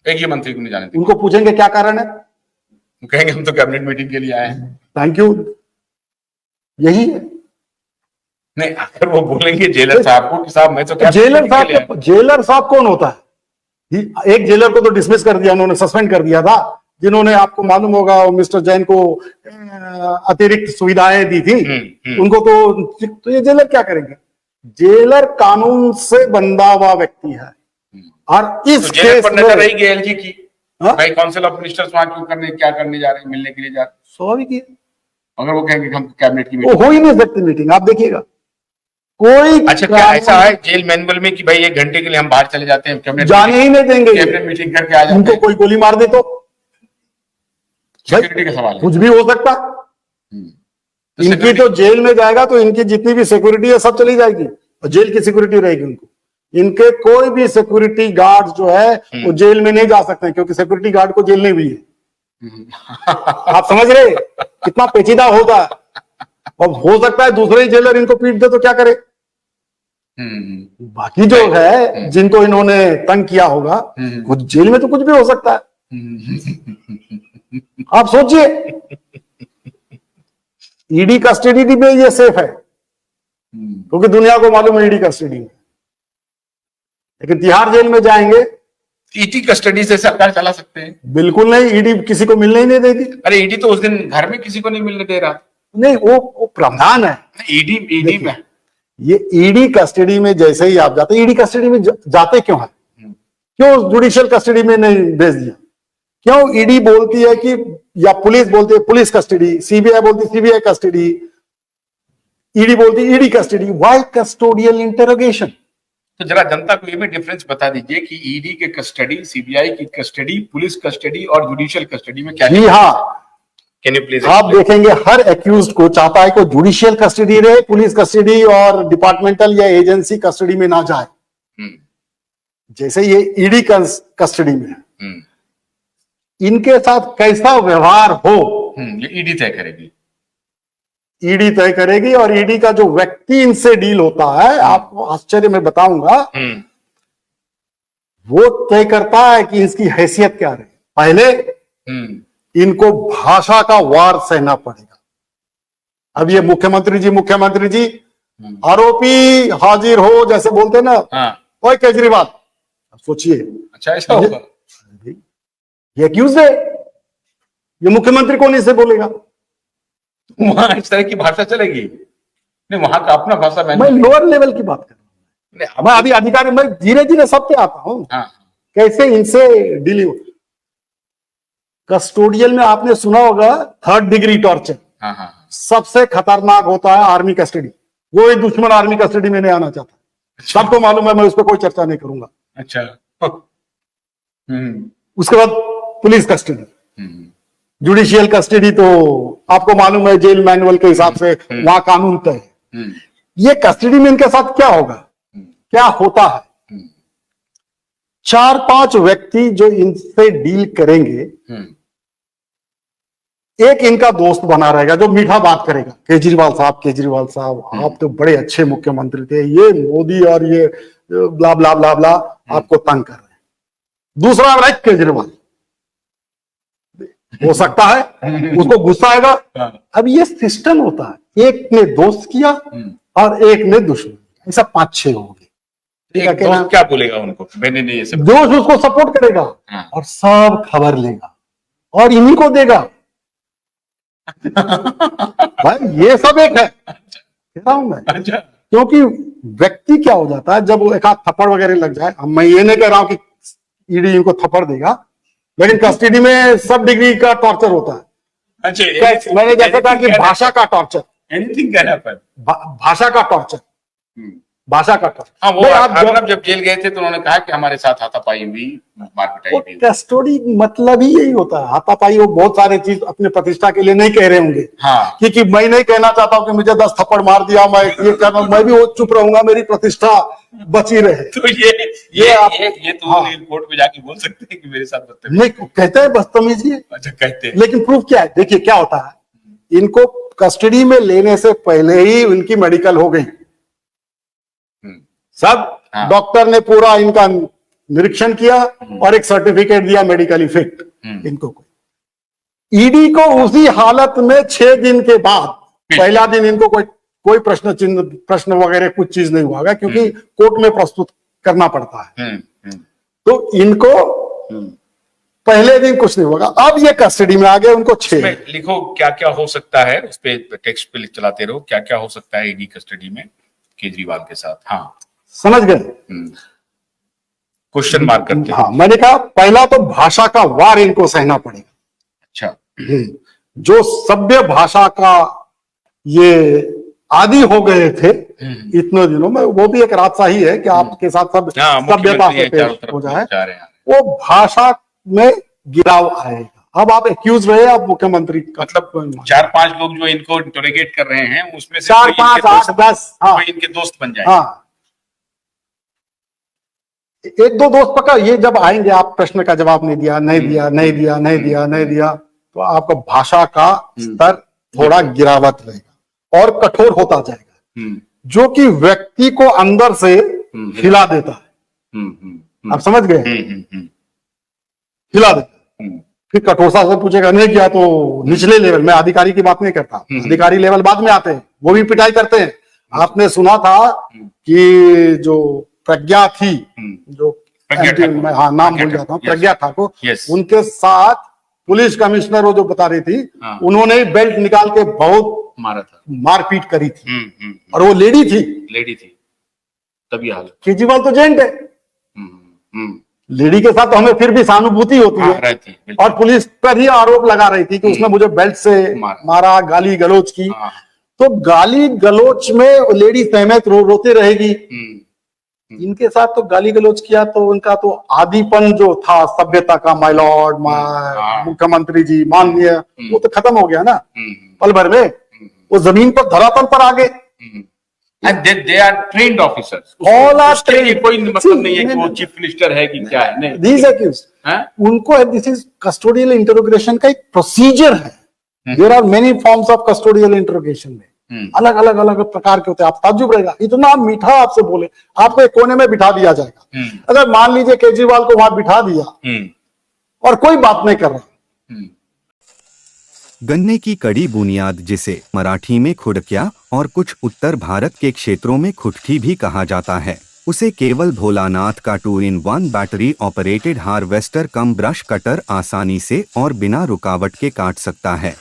एक ही मंत्री को नहीं जाने देंगे। उनको पूछेंगे क्या कारण है, कहेंगे हम तो कैबिनेट मीटिंग के लिए आए हैं। थैंक यू, यही है। नहीं, अगर वो बोलेंगे जेलर साहब को कि साहब मैं तो क्या जेलर साहब कौन होता है? एक जेलर को तो डिसमिस कर दिया उन्होंने, सस्पेंड कर दिया था, जिन्होंने आपको मालूम होगा मिस्टर जैन को अतिरिक्त सुविधाएं दी थी। उनको तो ये जेलर क्या करेंगे? जेलर कानून से बंधा हुआ व्यक्ति है। और इस तो केस पर नजर रहेगी एलजी की, भाई काउंसिल ऑफ मिनिस्टर्स वहां क्यों क्या करने जा रहे हैं, मिलने के लिए जा रहे हैं। स्वाभाविक है। अगर वो कहेंगे हम कैबिनेट की मीटिंग, हो ही नहीं सकती मीटिंग, आप देखिएगा कोई। अच्छा, क्या ऐसा है जेल मैनुअल में कि भाई 1 घंटे के लिए हम बाहर चले जाते हैं, कैबिनेट जाने ही नहीं देंगे, कैबिनेट मीटिंग करके आ जाते हैं। उनको कोई गोली मार दे तो सिक्योरिटी का सवाल है, कुछ भी हो सकता। इनकी तो जेल में जाएगा तो इनकी जितनी भी सिक्योरिटी है सब चली जाएगी, और जेल की सिक्योरिटी रहेगी उनको। इनके कोई भी सिक्योरिटी गार्ड जो है वो जेल में नहीं जा सकते, क्योंकि सिक्योरिटी गार्ड को जेल नहीं हुई है। आप समझ रहे कितना पेचीदा होता है। अब हो सकता है दूसरे जेलर इनको पीट दे तो क्या करे। बाकी जो है जिनको इन्होंने तंग किया होगा वो जेल में तो कुछ भी हो सकता है। आप सोचिए, ईडी कस्टडी में ये सेफ है क्योंकि दुनिया को मालूम है ईडी कस्टडी में, लेकिन तिहाड़ जेल में जाएंगे, ईडी कस्टडी से सरकार चला सकते हैं? बिल्कुल नहीं, ईडी किसी को मिलने ही नहीं देगी। अरे ईडी तो उस दिन घर में किसी को नहीं मिलने दे रहा। नहीं, वो प्रावधान है ईडी में। ये ईडी कस्टडी में जैसे ही आप जाते, ईडी कस्टडी में जाते क्यों है? क्यों जुडिशियल कस्टडी में नहीं भेज दिया? क्यों ईडी बोलती है कि, या पुलिस बोलती है पुलिस कस्टडी, सीबीआई बोलती है सीबीआई कस्टडी, ईडी बोलती है ED custody. Why custodial interrogation? तो जरा जनता को ये भी डिफरेंस बता दीजिए कि ईडी के कस्टडी, सीबीआई की कस्टडी, पुलिस कस्टडी और जुडिशियल कस्टडी में क्या? जी हाँ, कैन यू प्लीज? आप देखेंगे हर एक्यूज्ड को चाहता है कि जुडिशियल कस्टडी रहे, पुलिस कस्टडी और डिपार्टमेंटल या एजेंसी कस्टडी में ना जाए। जैसे ये ईडी कस्टडी में है, इनके साथ कैसा व्यवहार हो ये ईडी तय करेगी। ईडी तय करेगी, और ईडी का जो व्यक्ति इनसे डील होता है, आपको आश्चर्य में बताऊंगा, वो तय करता है कि इसकी हैसियत क्या रहे। पहले इनको भाषा का वार सहना पड़ेगा। अब ये मुख्यमंत्री जी आरोपी हाजिर हो जैसे बोलते ना, ओए केजरीवाल, सोचिए। अच्छा, ऐसा होगा? ये एक्यूज है, ये मुख्यमंत्री कौन इसे बोलेगा? वहां इस तरह की भाषा चलेगी? नहीं, वहां का अपना भाषा। मैं लोअर लेवल की बात कर रहा हूं, मैं अभी अधिकारी, मैं धीरे धीरे सब पे आता हूं। कैसे इनसे डील। कस्टोडियल में आपने सुना होगा 3rd डिग्री टॉर्चर। सबसे खतरनाक होता है आर्मी कस्टडी। वो एक दुश्मन आर्मी कस्टडी में नहीं आना चाहता, सबको मालूम है, मैं उस पर कोई चर्चा नहीं करूंगा। अच्छा। उसके बाद पुलिस कस्टडी, जुडिशियल कस्टडी तो आपको मालूम है जेल मैनुअल के हिसाब से वहां कानून तय है। ये कस्टडी में इनके साथ क्या होगा, क्या होता है? 4-5 व्यक्ति जो इनसे डील करेंगे, एक इनका दोस्त बना रहेगा जो मीठा बात करेगा, केजरीवाल साहब आप तो बड़े अच्छे मुख्यमंत्री थे, ये मोदी और ये ब्ला ब्ला ब्ला ब्ला आपको तंग कर रहे हैं। दूसरा राइट केजरीवाल, हो सकता है उसको गुस्सा आएगा। अब ये सिस्टम होता है, एक ने दोस्त किया और एक ने दुश्मन, ऐसा 5-6 होंगे। दोस्त क्या बोलेगा उनको? मैंने नहीं, ये सब दोस्त उसको सपोर्ट करेगा और सब खबर लेगा और इन्हीं को देगा। भाई ये सब एक है, कह रहा हूं मैं। अच्छा। क्योंकि व्यक्ति क्या हो जाता है जब वो एक आध थप्पड़ वगैरह लग जाए, अब मैं ये नहीं कह रहा हूं कि ईडी इनको थप्पड़ देगा, लेकिन कस्टडी में सब डिग्री का टॉर्चर होता है। अच्छा, मैंने जैसे कहा कि भाषा का टॉर्चर, एनीथिंग कैन हैपन। भाषा का टॉर्चर, भाषा का टॉर्चर। हाँ, वो आप जब जेल गए थे तो उन्होंने कहा कि हमारे साथ हाथापाई हुई, मारपिटाई हुई। कस्टडी मतलब ही यही होता है, हाथापाई। वो बहुत सारे चीज अपने प्रतिष्ठा के लिए नहीं कह रहे होंगे। हाँ। कि मैं नहीं कहना चाहता हूं कि मुझे 10 थप्पड़ मार दिया, मैं ये करना, मैं भी वो चुप रहूंगा, मेरी प्रतिष्ठा बची रहे। तो ये तो कोर्ट में जाके बोल सकते हैं कि मेरे साथ बदतमीजी नहीं कहते हैं, बदतमीजी। अच्छा, कहते हैं, लेकिन प्रूफ क्या है? देखिए क्या होता है, इनको कस्टडी में लेने से पहले ही उनकी मेडिकल हो गई सब। डॉक्टर ने पूरा इनका निरीक्षण किया और एक सर्टिफिकेट दिया मेडिकली फिट इनको। ईडी को उसी हालत में 6 दिन के बाद, पहला दिन इनको कोई प्रश्न वगैरह कुछ चीज नहीं हुआ, क्योंकि कोर्ट में प्रस्तुत करना पड़ता है, तो इनको पहले दिन कुछ नहीं होगा। अब ये कस्टडी में आ गए, उनको 6। लिखो क्या क्या हो सकता है, उस पे टेक्स्ट पे चलाते रहो, क्या क्या हो सकता है ईडी कस्टडी में केजरीवाल के साथ। हाँ, समझ गए, क्वेश्चन मार्क करते। हाँ, मैंने कहा पहला तो भाषा का वार इनको सहना पड़ेगा। अच्छा, जो सभ्य भाषा का ये आदि हो गए थे इतने दिनों में, वो भी एक राजशाही है कि आपके साथ सब सभ्यता से पेश हो जाए, वो भाषा में गिराव आएगा। अब आप एक्यूज रहे, आप मुख्यमंत्री का, मतलब 4-5 लोग जो इनको इंटरोगेट कर रहे हैं उसमें से 4, 5, 8, 10 इनके दोस्त बन जाए। हाँ, 1-2 दोस्त पक्का। ये जब आएंगे, आप प्रश्न का जवाब नहीं दिया, नहीं दिया, नहीं दिया, नहीं दिया, नहीं दिया, तो आपका भाषा का स्तर थोड़ा गिरावट रहेगा और कठोर होता जाएगा, जो कि व्यक्ति को अंदर से हिला देता है। आप समझ गए, हिला देता है। फिर कठोरता से पूछेगा, नहीं किया तो निचले लेवल में, अधिकारी की बात नहीं करता, अधिकारी लेवल बाद में आते हैं, वो भी पिटाई करते हैं। आपने सुना था कि जो प्रज्ञा थी, जो हाँ नाम भूल जाता हूँ, प्रज्ञा ठाकुर, उनके साथ पुलिस कमिश्नर वो जो बता रही थी, उन्होंने बेल्ट निकाल के बहुत मारा था, मारपीट करी थी, और वो लेडी थी, तभी हाल। केजरीवाल तो जेंट है, लेडी के साथ तो हमें फिर भी सहानुभूति होती है, और पुलिस पर ही आरोप लगा रही थी कि उसने मुझे बेल्ट से मारा, गाली गलौज की। तो गाली गलौज में लेडी सहमत रोते रहेगी, इनके साथ तो गाली गलौज किया तो उनका तो आदिपन जो था सभ्यता का, माय लॉर्ड, मुख्यमंत्री जी, माननीय, वो तो खत्म हो गया ना पल भर में। वो जमीन पर, धरातल पर आ गए। And they are trained officers. All are trained. कोई मतलब नहीं है कि वो चीफ मिनिस्टर है कि क्या है, नहीं। These accused, उनको दिस इज कस्टोडियल इंटरोगेशन का एक प्रोसीजर है। There are many forms of custodial interrogation में अलग अलग प्रकार के होते हैं। आप ताज्जुब रहेगा, इतना मीठा आपसे बोले, आपको एक कोने में बिठा दिया जाएगा। अगर मान लीजिए केजरीवाल को वहां बिठा दिया और कोई बात नहीं कर रहा। गन्ने की कड़ी बुनियाद, जिसे मराठी में खुडक्या और कुछ उत्तर भारत के क्षेत्रों में खुटकी भी कहा जाता है, उसे केवल भोलानाथ का 2-in-1 बैटरी ऑपरेटेड हार्वेस्टर कम ब्रश कटर आसानी से और बिना रुकावट के काट सकता है।